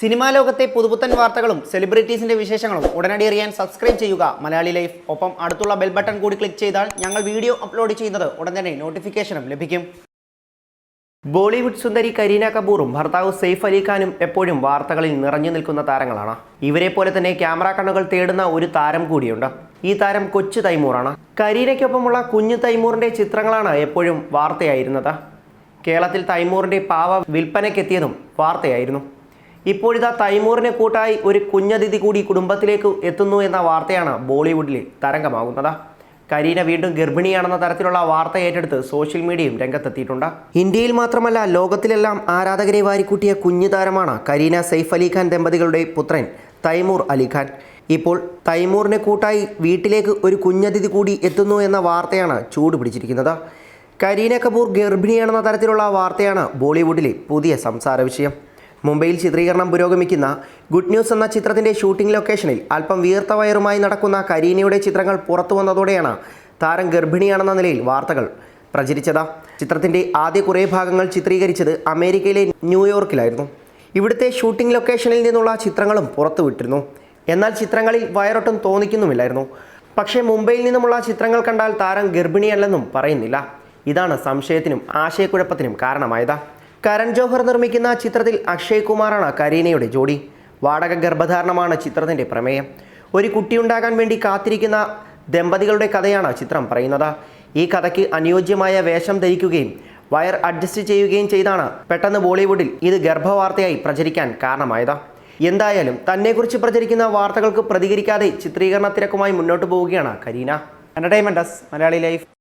Cinema ലോകത്തെ പുതുപുത്തൻ വാർത്തകളും സെലിബ്രിറ്റീസിന്റെ വിശേഷങ്ങളും ഉടനടി അറിയാൻ സബ്സ്ക്രൈബ് ചെയ്യുക മലയാളി ലൈഫ്. ഒപ്പം അടുത്തുള്ള ബെൽ ബട്ടൺ കൂടി ക്ലിക്ക് ചെയ്താൽ ഞങ്ങൾ വീഡിയോ അപ്ലോഡ് ചെയ്യുന്നത് ഉടൻ തന്നെ നോട്ടിഫിക്കേഷനും ലഭിക്കും. ബോളിവുഡ് സുന്ദരി കരീന കപൂറും ഭർത്താവ് സെയ്ഫ് അലി ഖാനും എപ്പോഴും വാർത്തകളിൽ നിറഞ്ഞു നിൽക്കുന്ന താരങ്ങളാണ്. ഇവരെ പോലെ തന്നെ ക്യാമറ കണ്ണുകൾ തേടുന്ന ഒരു താരം കൂടിയുണ്ട്. ഈ താരം കൊച്ചു തൈമൂറാണ്. കരീനയ്ക്കൊപ്പമുള്ള കുഞ്ഞു തൈമൂറിന്റെ ചിത്രങ്ങളാണ് എപ്പോഴും വാർത്തയായിരുന്നത്. കേരളത്തിൽ തൈമൂറിന്റെ പാവ വിൽപ്പനയ്ക്കെത്തിയതും വാർത്തയായിരുന്നു. ഇപ്പോഴിതാ തൈമൂറിനെ കൂട്ടായി ഒരു കുഞ്ഞതിഥി കൂടി കുടുംബത്തിലേക്ക് എത്തുന്നു എന്ന വാർത്തയാണ് ബോളിവുഡിൽ തരംഗമാകുന്നത്. കരീന വീണ്ടും ഗർഭിണിയാണെന്ന തരത്തിലുള്ള വാർത്ത ഏറ്റെടുത്ത് സോഷ്യൽ മീഡിയയും രംഗത്തെത്തിയിട്ടുണ്ട്. ഇന്ത്യയിൽ മാത്രമല്ല ലോകത്തിലെല്ലാം ആരാധകരെ വാരിക്കൂട്ടിയ കുഞ്ഞു താരമാണ് കരീന സെയ്ഫ് അലി ഖാൻ ദമ്പതികളുടെ പുത്രൻ തൈമൂർ അലി ഖാൻ. ഇപ്പോൾ തൈമൂറിനെ കൂട്ടായി വീട്ടിലേക്ക് ഒരു കുഞ്ഞതിഥി കൂടി എത്തുന്നു എന്ന വാർത്തയാണ് ചൂട് പിടിച്ചിരിക്കുന്നത്. കരീന കപൂർ ഗർഭിണിയാണെന്ന തരത്തിലുള്ള വാർത്തയാണ് ബോളിവുഡിലെ പുതിയ സംസാര വിഷയം. മുംബൈയിൽ ചിത്രീകരണം പുരോഗമിക്കുന്ന ഗുഡ് ന്യൂസ് എന്ന ചിത്രത്തിൻ്റെ ഷൂട്ടിംഗ് ലൊക്കേഷനിൽ അല്പം വീർത്ത വയറുമായി നടക്കുന്ന കരീനയുടെ ചിത്രങ്ങൾ പുറത്തു വന്നതോടെയാണ് താരം ഗർഭിണിയാണെന്ന നിലയിൽ വാർത്തകൾ പ്രചരിച്ചത്. ചിത്രത്തിൻ്റെ ആദ്യ കുറേ ഭാഗങ്ങൾ ചിത്രീകരിച്ചത് അമേരിക്കയിലെ ന്യൂയോർക്കിലായിരുന്നു. ഇവിടുത്തെ ഷൂട്ടിംഗ് ലൊക്കേഷനിൽ നിന്നുള്ള ചിത്രങ്ങളും പുറത്തുവിട്ടിരുന്നു. എന്നാൽ ചിത്രങ്ങളിൽ വയറൊട്ടും തോന്നിക്കുന്നുമില്ലായിരുന്നു. പക്ഷേ മുംബൈയിൽ നിന്നുമുള്ള ചിത്രങ്ങൾ കണ്ടാൽ താരം ഗർഭിണിയല്ലെന്നും പറയുന്നില്ല. ഇതാണ് സംശയത്തിനും ആശയക്കുഴപ്പത്തിനും കാരണമായത്. കരൺ ജോഹർ നിർമ്മിക്കുന്ന ചിത്രത്തിൽ അക്ഷയ് കുമാറാണ് കരീനയുടെ ജോഡി. വാടക ഗർഭധാരണമാണ് ചിത്രത്തിൻ്റെ പ്രമേയം. ഒരു കുട്ടിയുണ്ടാകാൻ വേണ്ടി കാത്തിരിക്കുന്ന ദമ്പതികളുടെ കഥയാണ് ചിത്രം പറയുന്നത്. ഈ കഥയ്ക്ക് അനുയോജ്യമായ വേഷം ധരിക്കുകയും വയർ അഡ്ജസ്റ്റ് ചെയ്യുകയും ചെയ്താണ് പെട്ടെന്ന് ബോളിവുഡിൽ ഇത് ഗർഭവാർത്തയായി പ്രചരിക്കാൻ കാരണമായത്. എന്തായാലും തന്നെക്കുറിച്ച് പ്രചരിക്കുന്ന വാർത്തകൾക്ക് പ്രതികരിക്കാതെ ചിത്രീകരണ തിരക്കുമായി മുന്നോട്ട് പോവുകയാണ് Kareena. Entertainment desk, Malayali life.